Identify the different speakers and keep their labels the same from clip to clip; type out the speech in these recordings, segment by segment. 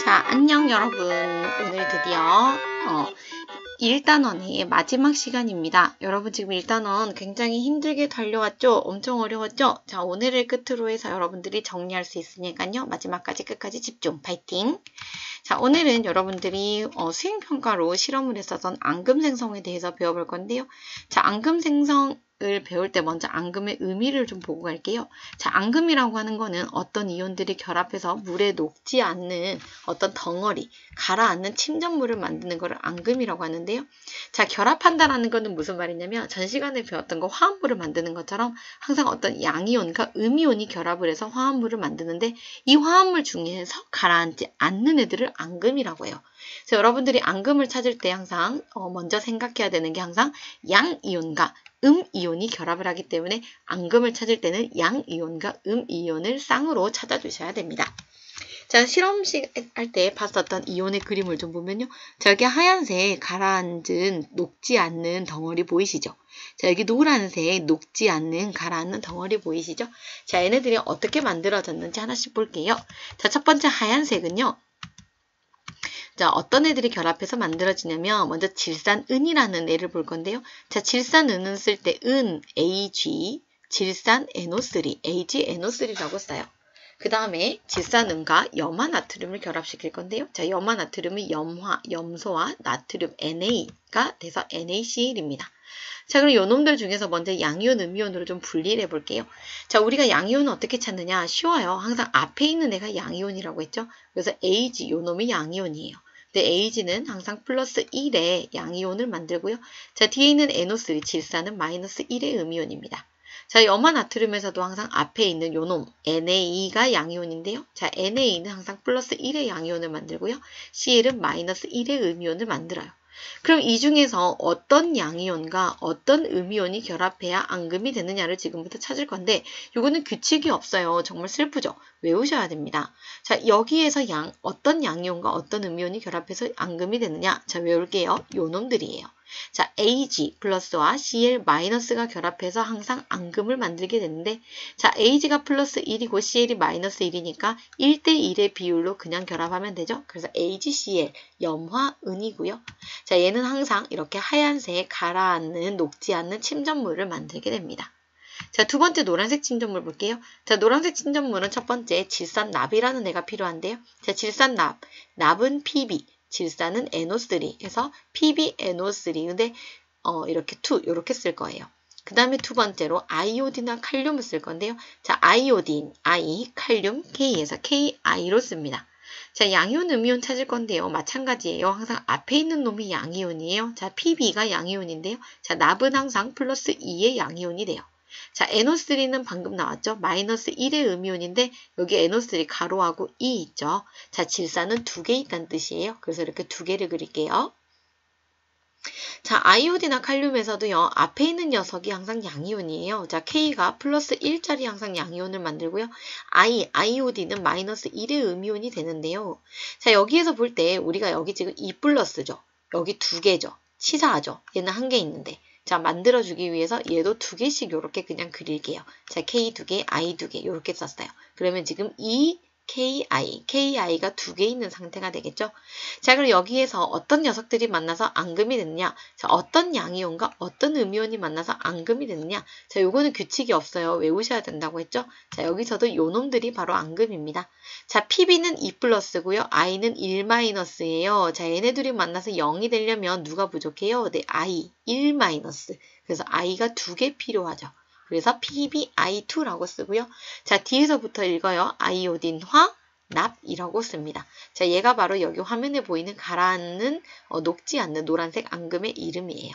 Speaker 1: 자, 안녕 여러분. 오늘 드디어 1단원의 마지막 시간입니다. 여러분 지금 1단원 굉장히 힘들게 달려왔죠? 엄청 어려웠죠? 자, 오늘을 끝으로 해서 여러분들이 정리할 수 있으니까요. 마지막까지 끝까지 집중. 파이팅! 자, 오늘은 여러분들이 수행평가로 실험을 했었던 앙금 생성에 대해서 배워볼 건데요. 자, 앙금 생성을 배울 때 먼저 앙금의 의미를 좀 보고 갈게요. 자, 앙금이라고 하는 거는 어떤 이온들이 결합해서 물에 녹지 않는 어떤 덩어리, 가라앉는 침전물을 만드는 것을 앙금이라고 하는데요. 자, 결합한다라는 거는 무슨 말이냐면 전 시간에 배웠던 거 화합물을 만드는 것처럼 항상 어떤 양이온과 음이온이 결합을 해서 화합물을 만드는데 이 화합물 중에서 가라앉지 않는 애들을 앙금이라고 해요. 그래서 여러분들이 앙금을 찾을 때 항상 먼저 생각해야 되는 게 항상 양이온과 음이온이 결합을 하기 때문에 앙금을 찾을 때는 양이온과 음이온을 쌍으로 찾아주셔야 됩니다. 자, 실험식 할 때 봤었던 이온의 그림을 좀 보면요. 자, 여기 하얀색 가라앉은 녹지 않는 덩어리 보이시죠? 자, 여기 노란색 녹지 않는 가라앉는 덩어리 보이시죠? 자, 얘네들이 어떻게 만들어졌는지 하나씩 볼게요. 자, 첫 번째 하얀색은요. 자, 어떤 애들이 결합해서 만들어지냐면 먼저 질산은이라는 애를 볼 건데요. 자, 질산은은 쓸 때 은, Ag, 질산NO3, AgNO3라고 써요. 그 다음에 질산은과 염화나트륨을 결합시킬 건데요. 자, 염화나트륨이 염소와 나트륨 NA가 돼서 NaCl입니다. 자, 그럼 요놈들 중에서 먼저 양이온, 음이온으로 좀 분리를 해볼게요. 자, 우리가 양이온은 어떻게 찾느냐? 쉬워요. 항상 앞에 있는 애가 양이온이라고 했죠. 그래서 Ag, 요놈이 양이온이에요. 근데 Ag는 항상 플러스 1의 양이온을 만들고요. 자, 뒤에 있는 NO3, 질산은 마이너스 1의 음이온입니다. 자, 염화나트륨에서도 항상 앞에 있는 요놈 NA가 양이온인데요. 자, NA는 항상 플러스 1의 양이온을 만들고요. Cl은 마이너스 1의 음이온을 만들어요. 그럼 이 중에서 어떤 양이온과 어떤 음이온이 결합해야 앙금이 되느냐를 지금부터 찾을 건데 이거는 규칙이 없어요. 정말 슬프죠? 외우셔야 됩니다. 자, 여기에서 어떤 양이온과 어떤 음이온이 결합해서 앙금이 되느냐? 자, 외울게요. 요놈들이에요. 자, Ag 플러스와 Cl 마이너스가 결합해서 항상 앙금을 만들게 되는데 자, Ag가 플러스 1이고 Cl이 마이너스 1이니까 1대1의 비율로 그냥 결합하면 되죠. 그래서 AgCl 염화은이고요. 자, 얘는 항상 이렇게 하얀색 가라앉는 녹지 않는 침전물을 만들게 됩니다. 자, 두 번째 노란색 침전물 볼게요. 자, 노란색 침전물은 첫 번째 질산납이라는 애가 필요한데요. 자, 질산납, 납은 Pb, 질산은 NO3 해서 PbNO3 근데 이렇게 2 이렇게 쓸 거예요. 그 다음에 두 번째로 아이오딘과 칼륨을 쓸 건데요. 자, 아이오딘, I, 칼륨, K에서 KI로 씁니다. 자, 양이온, 음이온 찾을 건데요. 마찬가지예요. 항상 앞에 있는 놈이 양이온이에요. 자, PB가 양이온인데요. 자, 납은 항상 플러스 2의 양이온이 돼요. 자, NO3는 방금 나왔죠? 마이너스 1의 음이온인데 여기 NO3 가로하고 2 있죠? 자, 질산은 2개 있다는 뜻이에요. 그래서 이렇게 2개를 그릴게요. 자, 아이오딘이나 칼륨에서도요. 앞에 있는 녀석이 항상 양이온이에요. 자, K가 플러스 1짜리 항상 양이온을 만들고요. 아이오딘은 마이너스 1의 음이온이 되는데요. 자, 여기에서 볼 때 우리가 여기 지금 2 플러스죠. 여기 2개죠. 치사하죠. 얘는 1개 있는데. 자, 만들어주기 위해서 얘도 2개씩 이렇게 그냥 그릴게요. 자, K 2개, I 2개 이렇게 썼어요. 그러면 지금 KI가 2개 있는 상태가 되겠죠. 자, 그럼 여기에서 어떤 녀석들이 만나서 앙금이 됐느냐? 자, 어떤 양이온과 어떤 음이온이 만나서 앙금이 됐느냐? 자, 요거는 규칙이 없어요. 외우셔야 된다고 했죠. 자, 여기서도 요놈들이 바로 앙금입니다. 자, PB는 2 플러스고요. I는 1 마이너스예요. 자, 얘네들이 만나서 0이 되려면 누가 부족해요? 네, I 1 마이너스. 그래서 I가 2개 필요하죠. 그래서 PbI2라고 쓰고요. 자, 뒤에서부터 읽어요. 아이오딘화 납이라고 씁니다. 자, 얘가 바로 여기 화면에 보이는 가라앉는 녹지 않는 노란색 앙금의 이름이에요.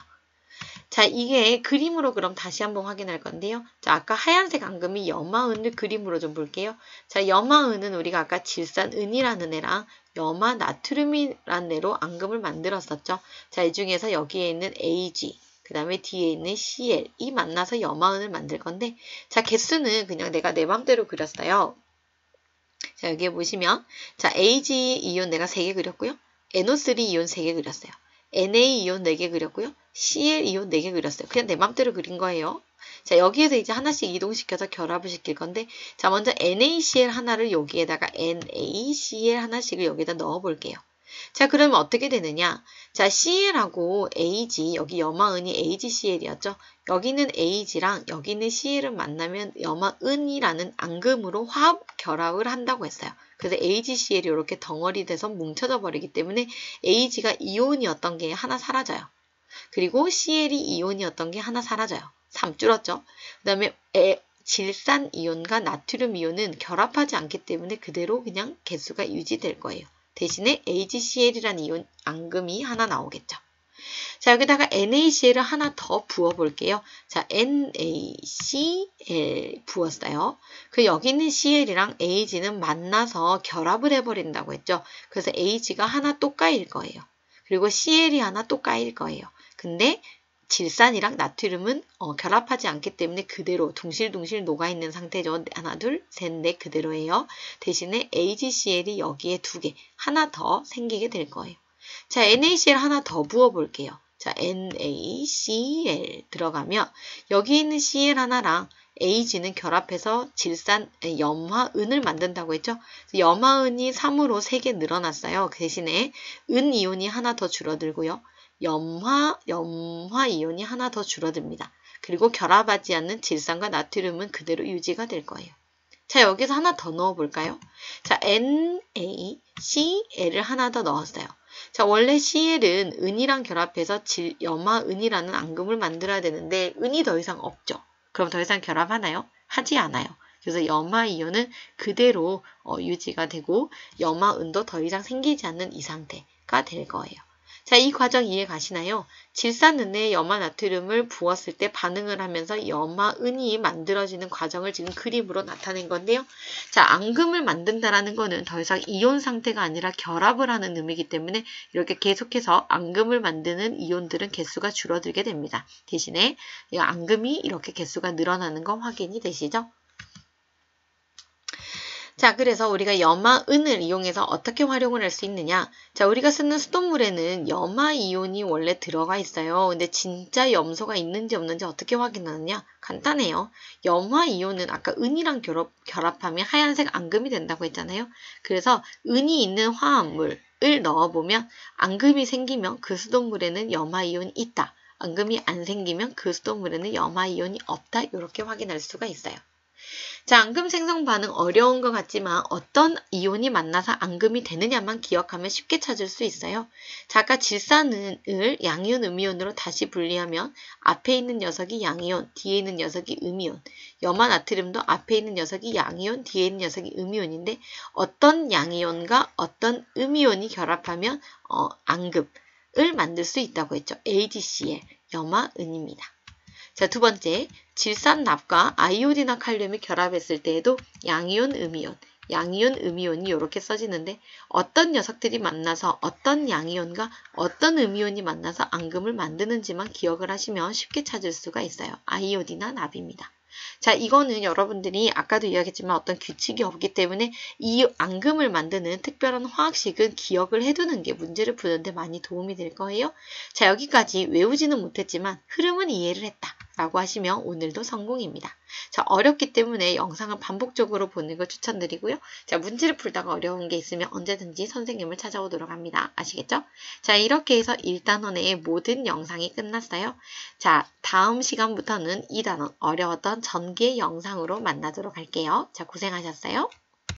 Speaker 1: 자, 이게 그림으로 그럼 다시 한번 확인할 건데요. 자, 아까 하얀색 앙금이 염화은을 그림으로 좀 볼게요. 자, 염화은은 우리가 아까 질산은이라는 애랑 염화나트륨이라는 애로 앙금을 만들었었죠. 자, 이 중에서 여기에 있는 Ag 그 다음에 뒤에 있는 Cl이 만나서 염화은을 만들 건데 자, 개수는 그냥 내가 내 맘대로 그렸어요. 자, 여기에 보시면 자, Ag 이온 내가 3개 그렸고요. NO3 이온 3개 그렸어요. Na 이온 4개 그렸고요. Cl 이온 4개 그렸어요. 그냥 내 맘대로 그린 거예요. 자, 여기에서 이제 하나씩 이동시켜서 결합을 시킬 건데, 자, 먼저 NaCl 하나를 여기에다가 NaCl 하나씩을 여기다 넣어 볼게요. 자, 그러면 어떻게 되느냐? 자, Cl하고 AG, 여기 염화은이 AgCl이었죠? 여기는 AG랑 여기는 Cl을 만나면 염화은이라는 앙금으로 화합 결합을 한다고 했어요. 그래서 AgCl이 이렇게 덩어리 돼서 뭉쳐져 버리기 때문에 AG가 이온이었던 게 하나 사라져요. 그리고 Cl이 이온이었던 게 하나 사라져요. 3 줄었죠? 그 다음에 질산 이온과 나트륨 이온은 결합하지 않기 때문에 그대로 그냥 개수가 유지될 거예요. 대신에 AgCl이라는 이온 앙금이 하나 나오겠죠. 자, 여기다가 NaCl을 하나 더 부어 볼게요. 자, NaCl 부었어요. 그 여기 있는 Cl이랑 AG는 만나서 결합을 해버린다고 했죠. 그래서 AG가 하나 또 까일 거예요. 그리고 CL이 하나 또 까일 거예요. 근데 질산이랑 나트륨은 결합하지 않기 때문에 그대로 둥실둥실 녹아있는 상태죠. 하나, 둘, 셋, 넷 그대로예요. 대신에 AgCl이 여기에 2개, 하나 더 생기게 될 거예요. 자, NaCl 하나 더 부어볼게요. 자, NaCl 들어가면 여기 있는 Cl 하나랑 AG는 결합해서 염화은을 만든다고 했죠. 염화은이 3으로 3개 늘어났어요. 그 대신에 은 이온이 하나 더 줄어들고요. 염화 이온이 하나 더 줄어듭니다. 그리고 결합하지 않는 질산과 나트륨은 그대로 유지가 될 거예요. 자, 여기서 하나 더 넣어볼까요? 자, NaCl을 하나 더 넣었어요. 자, 원래 Cl은 은이랑 결합해서 염화은이라는 앙금을 만들어야 되는데 은이 더 이상 없죠. 그럼 더 이상 결합하나요? 하지 않아요. 그래서 염화이온은 그대로 유지가 되고 염화은도 더 이상 생기지 않는 이 상태가 될 거예요. 자, 이 과정 이해 가시나요? 질산은에 염화나트륨을 부었을 때 반응을 하면서 염화은이 만들어지는 과정을 지금 그림으로 나타낸 건데요. 자, 앙금을 만든다라는 거는 더 이상 이온 상태가 아니라 결합을 하는 의미이기 때문에 이렇게 계속해서 앙금을 만드는 이온들은 개수가 줄어들게 됩니다. 대신에 이 앙금이 이렇게 개수가 늘어나는 거 확인이 되시죠? 자, 그래서 우리가 염화은을 이용해서 어떻게 활용을 할 수 있느냐? 자, 우리가 쓰는 수돗물에는 염화이온이 원래 들어가 있어요. 근데 진짜 염소가 있는지 없는지 어떻게 확인하느냐? 간단해요. 염화이온은 아까 은이랑 결합하면 하얀색 앙금이 된다고 했잖아요. 그래서 은이 있는 화합물을 넣어보면 앙금이 생기면 그 수돗물에는 염화이온이 있다. 앙금이 안 생기면 그 수돗물에는 염화이온이 없다. 이렇게 확인할 수가 있어요. 자, 앙금 생성 반응 어려운 것 같지만 어떤 이온이 만나서 앙금이 되느냐만 기억하면 쉽게 찾을 수 있어요. 자, 아까 질산을 양이온, 음이온으로 다시 분리하면 앞에 있는 녀석이 양이온, 뒤에 있는 녀석이 음이온. 염화나트륨도 앞에 있는 녀석이 양이온, 뒤에 있는 녀석이 음이온인데 어떤 양이온과 어떤 음이온이 결합하면 앙금을 만들 수 있다고 했죠. AgCl, 염화은입니다. 자, 두 번째, 질산납과 아이오딘과 칼륨이 결합했을 때에도 양이온, 음이온, 양이온, 음이온이 이렇게 써지는데 어떤 녀석들이 만나서 어떤 양이온과 어떤 음이온이 만나서 앙금을 만드는지만 기억을 하시면 쉽게 찾을 수가 있어요. 아이오딘과 납입니다. 자, 이거는 여러분들이 아까도 이야기했지만 어떤 규칙이 없기 때문에 이 앙금을 만드는 특별한 화학식은 기억을 해두는 게 문제를 푸는데 많이 도움이 될 거예요. 자, 여기까지 외우지는 못했지만 흐름은 이해를 했다 라고 하시면 오늘도 성공입니다. 자, 어렵기 때문에 영상을 반복적으로 보는 걸 추천드리고요. 자, 문제를 풀다가 어려운 게 있으면 언제든지 선생님을 찾아오도록 합니다. 아시겠죠? 자, 이렇게 해서 1단원의 모든 영상이 끝났어요. 자, 다음 시간부터는 2단원 어려웠던 전개 영상으로 만나도록 할게요. 자, 고생하셨어요.